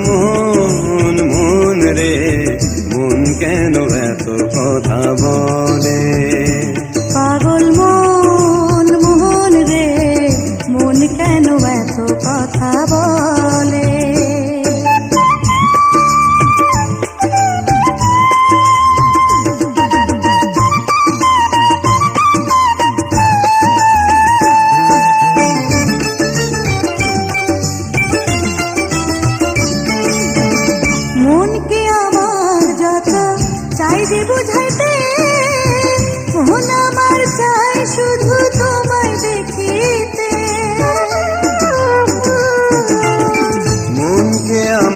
মন মন রে, মন কেন এত কথা বলে? পাগল মন মন রে, মন কেন এত কথা বলে? মনকে আমার যত চাই যে বুঝাইতে,